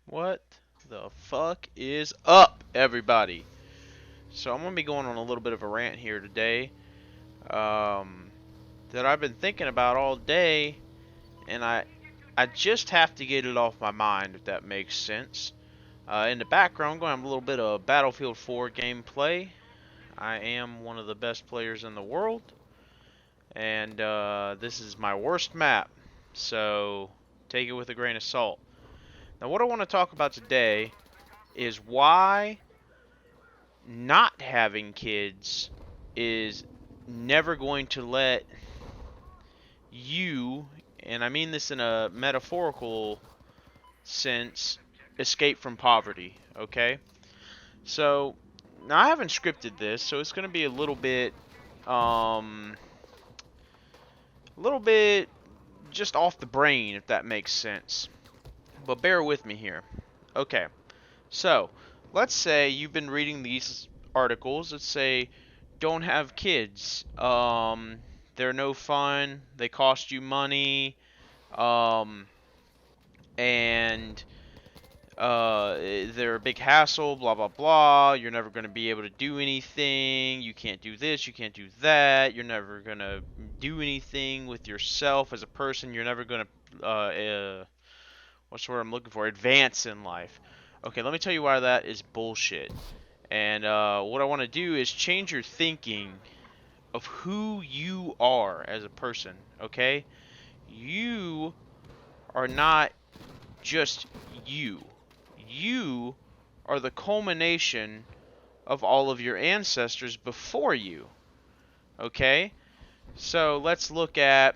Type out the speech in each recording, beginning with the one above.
What the fuck is up, everybody? So I'm gonna be going on a little bit of a rant here today, um, that I've been thinking about all day, and I just have to get it off my mind, if that makes sense. In the background, I'm going to have a little bit of Battlefield 4 gameplay. I am one of the best players in the world, and this is my worst map, so take it with a grain of salt. Now, what I want to talk about today is why not having kids is never going to let you, and I mean this in a metaphorical sense, escape from poverty, okay? So, now I haven't scripted this, so it's going to be a little bit just off the brain, if that makes sense. But bear with me here. Okay, so let's say you've been reading these articles that say don't have kids. They're no fun. They cost you money. Um, and they're a big hassle. Blah blah blah. You're never going to be able to do anything. You can't do this. You can't do that. You're never going to do anything with yourself as a person. You're never going to what's the word I'm looking for? Advance in life. Okay, let me tell you why that is bullshit. And what I want to do is change your thinking of who you are as a person, okay? You are not just you. You are the culmination of all of your ancestors before you, okay? So let's look at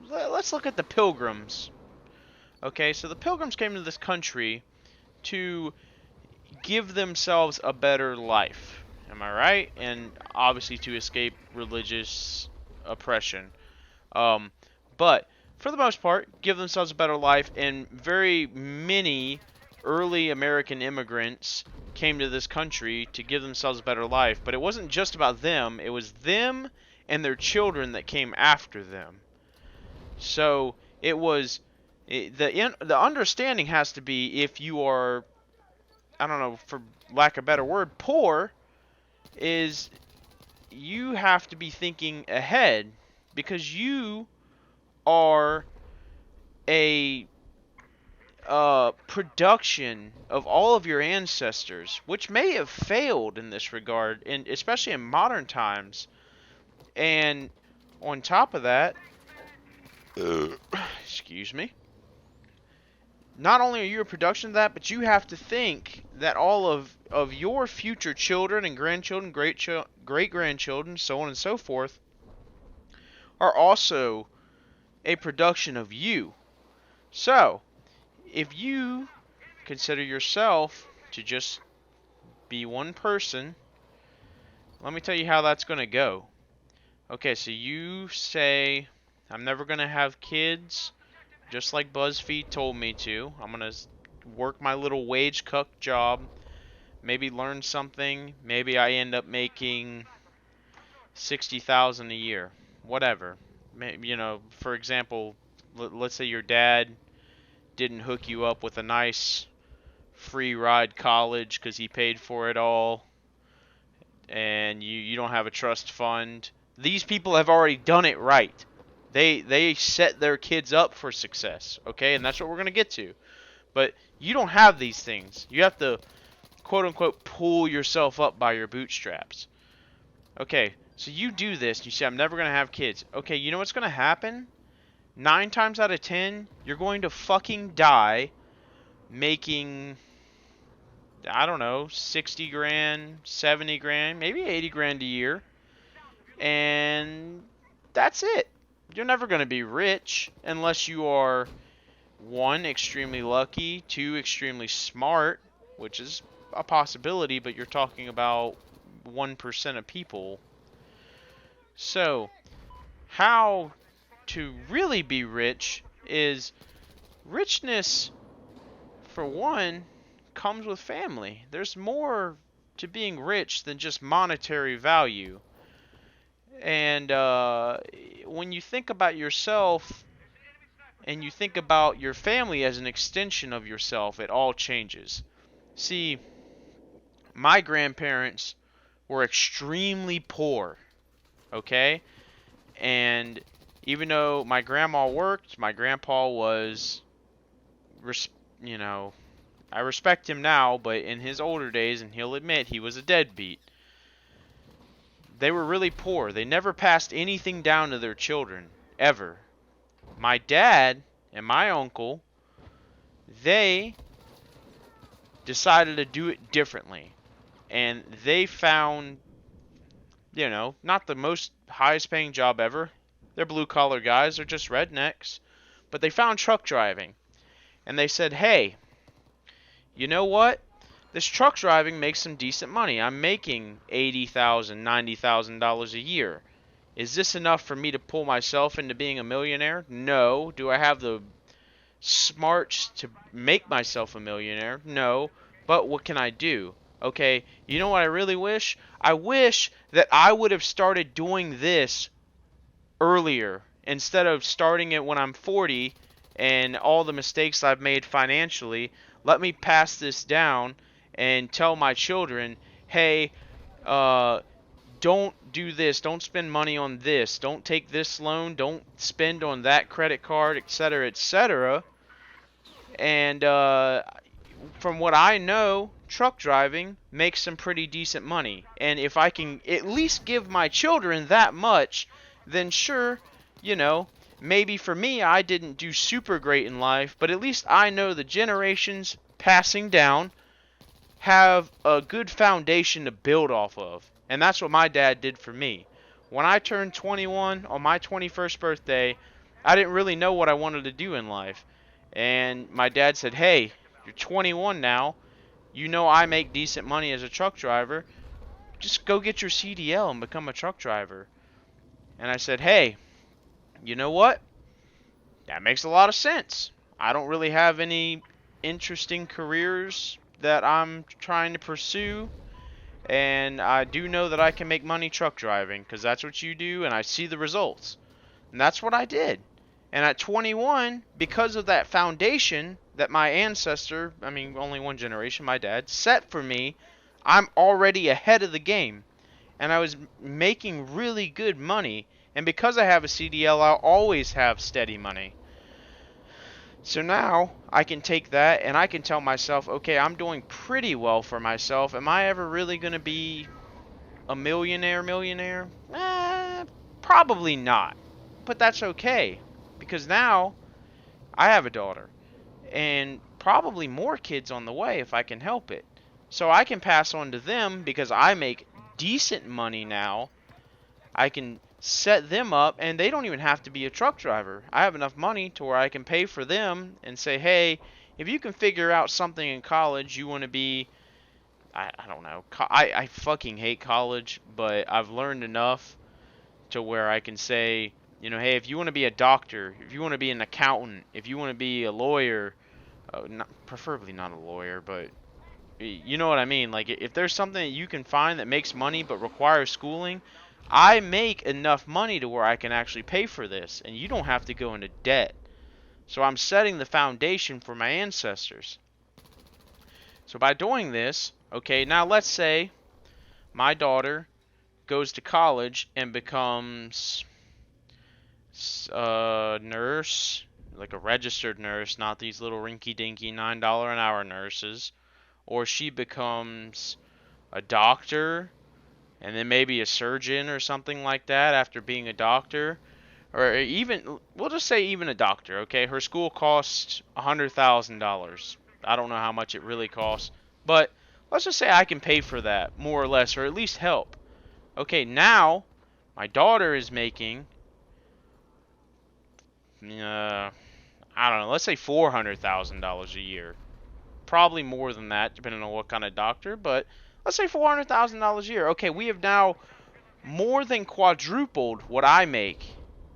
the Pilgrims. Okay, so the Pilgrims came to this country to give themselves a better life. Am I right? And obviously to escape religious oppression. Um, but for the most part, give themselves a better life, and very many early American immigrants came to this country to give themselves a better life. But it wasn't just about them, it was them and their children that came after them. So it was the understanding has to be, if you are, I don't know, for lack of a better word, poor, is you have to be thinking ahead, because you are a production of all of your ancestors, which may have failed in this regard, and especially in modern times. And on top of that, excuse me, not only are you a production of that, but you have to think that all of your future children and grandchildren, great grandchildren, so on and so forth, are also a production of you. So, if you consider yourself to just be one person, let me tell you how that's going to go. Okay, so you say, I'm never going to have kids, just like BuzzFeed told me to. I'm going to work my little wage cuck job, maybe learn something, maybe I end up making 60,000 a year, whatever. You know, for example, let's say your dad didn't hook you up with a nice free ride college because he paid for it all, and you don't have a trust fund. These people have already done it right. They set their kids up for success, okay? And that's what we're going to get to. But you don't have these things. You have to, quote unquote, pull yourself up by your bootstraps. Okay, so you do this, you say, I'm never going to have kids. Okay, you know what's going to happen? 9 times out of 10, you're going to fucking die making, I don't know, 60 grand, 70 grand, maybe 80 grand a year. And that's it. You're never going to be rich unless you are, 1, extremely lucky, 2, extremely smart, which is a possibility, but you're talking about 1% of people. So, how to really be rich is, richness, for one, comes with family. There's more to being rich than just monetary value. And when you think about yourself and you think about your family as an extension of yourself, it all changes. See, my grandparents were extremely poor, okay? And even though my grandma worked, my grandpa was, you know, I respect him now, but in his older days, and he'll admit he was a deadbeat, they were really poor. They never passed anything down to their children, ever. My dad and my uncle, they decided to do it differently. And they found, not the most highest paying job ever. They're blue collar guys, they're just rednecks. But they found truck driving. And they said, hey, you know what? This truck driving makes some decent money. I'm making $80,000, $90,000 a year. Is this enough for me to pull myself into being a millionaire? No. Do I have the smarts to make myself a millionaire? No. But what can I do? Okay, you know what I really wish? I wish that I would have started doing this earlier instead of starting it when I'm 40 and all the mistakes I've made financially. Let me pass this down and tell my children, hey, don't do this, don't spend money on this, don't take this loan, don't spend on that credit card, etc., etc. And from what I know, truck driving makes some pretty decent money. And if I can at least give my children that much, then sure, maybe for me I didn't do super great in life, but at least I know the generations passing down have a good foundation to build off of. And that's what my dad did for me. When I turned 21 on my 21st birthday, I didn't really know what I wanted to do in life. And my dad said, hey, you're 21 now. You know I make decent money as a truck driver. Just go get your CDL and become a truck driver. And I said, hey, you know what? That makes a lot of sense. I don't really have any interesting careers that I'm trying to pursue. And I do know that I can make money truck driving, because that's what you do, and I see the results. And that's what I did. And at 21, because of that foundation that my ancestor, only one generation, my dad, set for me, I'm already ahead of the game. And I was making really good money. And because I have a CDL, I'll always have steady money. So now I can take that and I can tell myself, okay, I'm doing pretty well for myself. Am I ever really going to be a millionaire? Probably not. But that's okay. Because now I have a daughter. And probably more kids on the way if I can help it. So I can pass on to them because I make decent money now. I can set them up, and they don't even have to be a truck driver. I have enough money to where I can pay for them and say, hey, if you can figure out something in college, you want to be, I don't know, I fucking hate college, but I've learned enough to where I can say, hey, if you want to be a doctor, if you want to be an accountant, if you want to be a lawyer, preferably not a lawyer, but you know what I mean, like if there's something that you can find that makes money but requires schooling, I make enough money to where I can actually pay for this, and you don't have to go into debt. So I'm setting the foundation for my ancestors. So by doing this, okay, now let's say my daughter goes to college and becomes a nurse, like a registered nurse, not these little rinky-dinky $9 an hour nurses, or she becomes a doctor, and then maybe a surgeon or something like that after being a doctor. Or even, we'll just say even a doctor, okay? Her school costs $100,000. I don't know how much it really costs. But let's just say I can pay for that, more or less, or at least help. Okay, now my daughter is making, I don't know, let's say $400,000 a year. Probably more than that, depending on what kind of doctor, but let's say $400,000 a year. Okay, we have now more than quadrupled what I make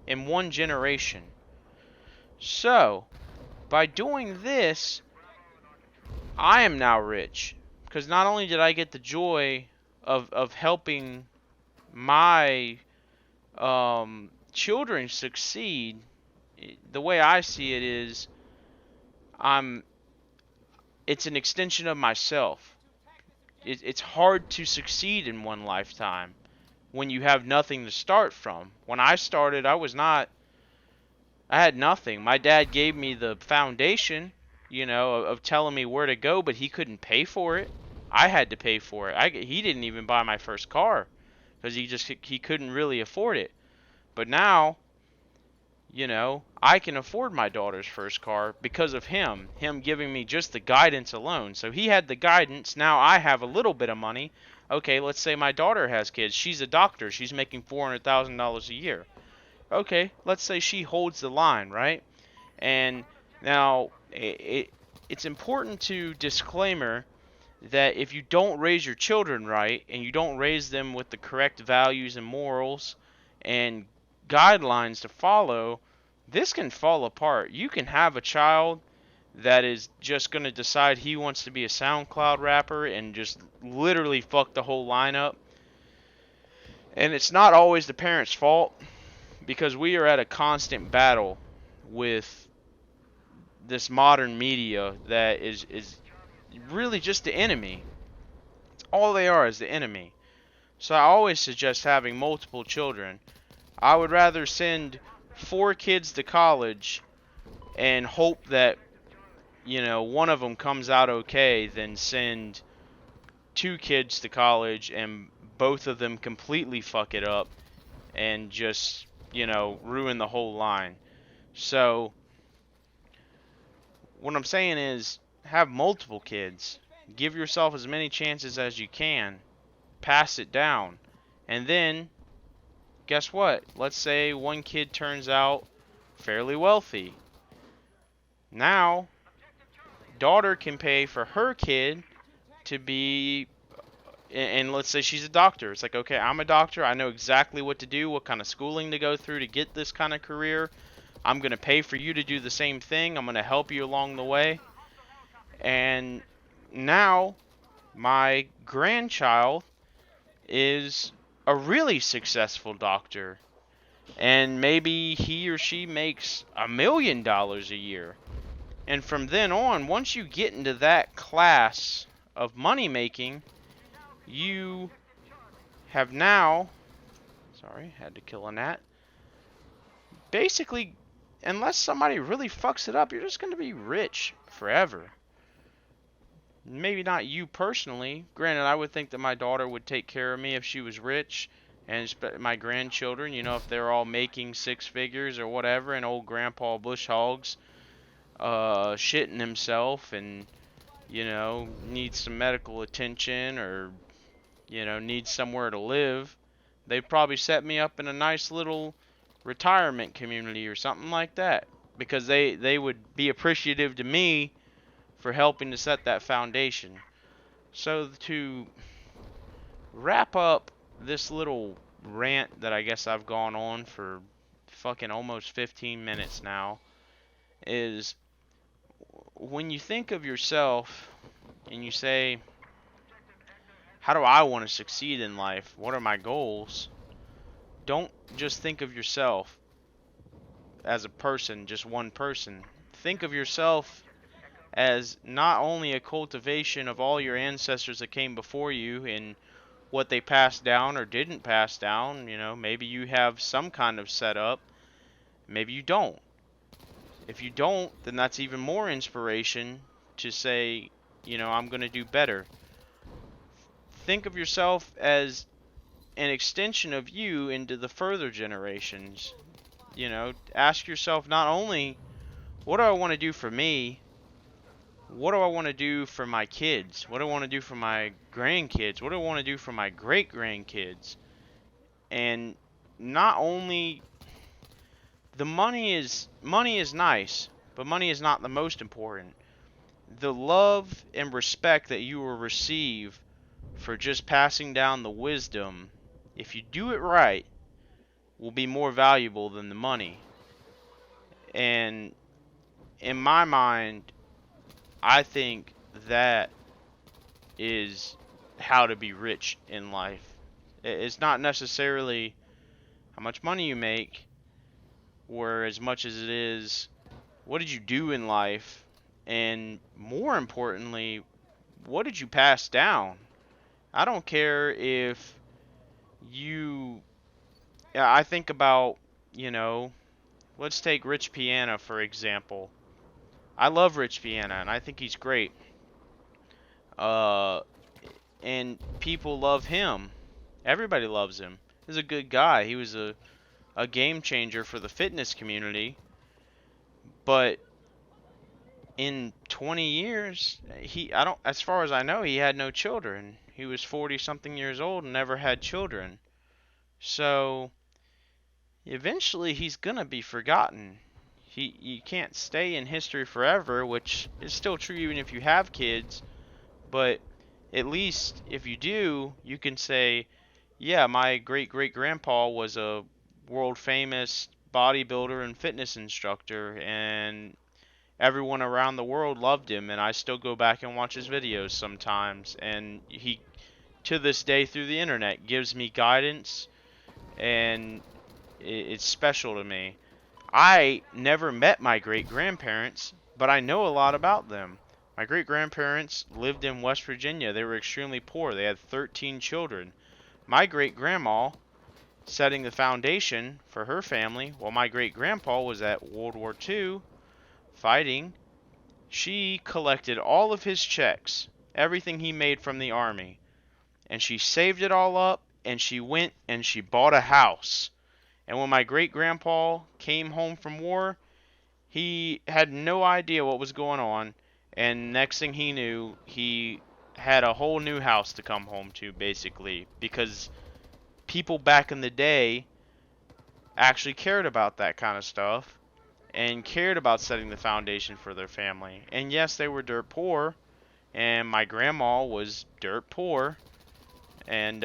in one generation. So, by doing this, I am now rich. Because not only did I get the joy of helping my children succeed The way I see it is, I'm it's an extension of myself. It's hard to succeed in one lifetime when you have nothing to start from. When I started, I had nothing. My dad gave me the foundation, of telling me where to go, but he couldn't pay for it. I had to pay for it. He didn't even buy my first car because he couldn't really afford it. But now, I can afford my daughter's first car because of him giving me just the guidance alone. So he had the guidance. Now I have a little bit of money. Okay, let's say my daughter has kids. She's a doctor. She's making $400,000 a year. Okay, let's say she holds the line, right? And now it's important to disclaimer that if you don't raise your children right and you don't raise them with the correct values and morals and guidelines to follow, this can fall apart. You can have a child that is just going to decide he wants to be a SoundCloud rapper and just literally fuck the whole lineup. And it's not always the parents' fault, because we are at a constant battle with this modern media that is really just the enemy. All they are is the enemy. So I always suggest having multiple children. I would rather send 4 kids to college and hope that, one of them comes out okay than send 2 kids to college and both of them completely fuck it up and just, ruin the whole line. So what I'm saying is, have multiple kids. Give yourself as many chances as you can. Pass it down. And then, guess what? Let's say one kid turns out fairly wealthy. Now, daughter can pay for her kid to be, and let's say she's a doctor. It's like, okay, I'm a doctor. I know exactly what to do, what kind of schooling to go through to get this kind of career. I'm going to pay for you to do the same thing. I'm going to help you along the way. And now my grandchild is a really successful doctor. And maybe he or she makes $1 million a year. And from then on, once you get into that class of money making, you have now, sorry, had to kill a gnat. Basically, unless somebody really fucks it up, you're just going to be rich forever. Maybe not you personally. Granted, I would think that my daughter would take care of me if she was rich. And my grandchildren, if they're all making 6 figures or whatever, and old Grandpa Bush Hogs shitting himself and, needs some medical attention or, needs somewhere to live, they'd probably set me up in a nice little retirement community or something like that. Because they would be appreciative to me for helping to set that foundation. So to wrap up this little rant that I guess I've gone on for fucking almost 15 minutes now, is when you think of yourself and you say, how do I want to succeed in life? What are my goals? Don't just think of yourself as a person, just one person. Think of yourself as not only a cultivation of all your ancestors that came before you and what they passed down or didn't pass down. Maybe you have some kind of setup. Maybe you don't. If you don't, then that's even more inspiration to say, I'm going to do better. Think of yourself as an extension of you into the further generations. Ask yourself not only, what do I want to do for me? What do I want to do for my kids? What do I want to do for my grandkids? What do I want to do for my great-grandkids? And not only, the money is nice, but money is not the most important. The love and respect that you will receive for just passing down the wisdom, if you do it right, will be more valuable than the money. And in my mind, I think that is how to be rich in life. It's not necessarily how much money you make. or as much as it is, what did you do in life? And more importantly, what did you pass down? I don't care if you. Yeah, I think about, you know, let's take Rich Piana for example. I love Rich Piana and I think he's great. Uh, and people love him. Everybody loves him. He's a good guy. He was a game changer for the fitness community. But in 20 years, I don't, as far as I know, he had no children. He was 40 something years old and never had children. So eventually he's gonna be forgotten. You can't stay in history forever, which is still true even if you have kids, but at least if you do, you can say, yeah, my great great grandpa was a world famous bodybuilder and fitness instructor, and everyone around the world loved him, and I still go back and watch his videos sometimes, and he, to this day through the internet, gives me guidance, and it's special to me. I never met my great grandparents, but I know a lot about them. My great grandparents lived in West Virginia. They were extremely poor. They had 13 children. My great grandma setting the foundation for her family while my great grandpa was at World War II fighting. She collected all of his checks, everything he made from the army, and she saved it all up and she went and she bought a house. And when my great grandpa came home from war, he had no idea what was going on, and next thing he knew, he had a whole new house to come home to, basically, because people back in the day actually cared about that kind of stuff and cared about setting the foundation for their family. And yes, they were dirt poor, and my grandma was dirt poor, and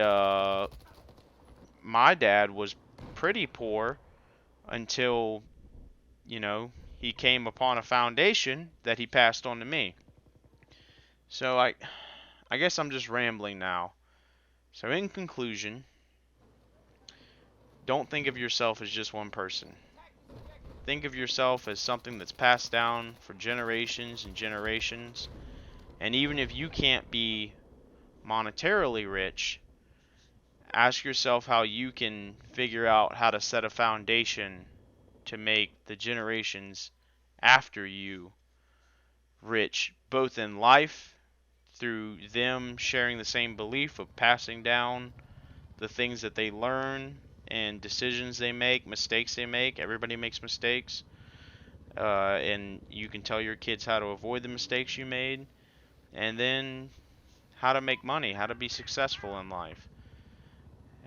my dad was pretty poor until, you know, he came upon a foundation that he passed on to me. So I guess I'm just rambling now. So in conclusion, don't think of yourself as just one person. Think of yourself as something that's passed down for generations and generations. And even if you can't be monetarily rich, ask yourself how you can figure out how to set a foundation to make the generations after you rich, both in life through them sharing the same belief of passing down the things that they learn and decisions they make, mistakes they make. Everybody makes mistakes. And you can tell your kids how to avoid the mistakes you made, and then how to make money, how to be successful in life.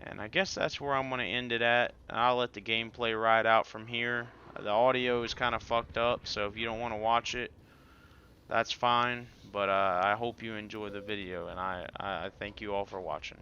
And I guess that's where I'm going to end it at. I'll let the gameplay ride out from here. The audio is kind of fucked up, so if you don't want to watch it, that's fine. But I hope you enjoy the video, and I thank you all for watching.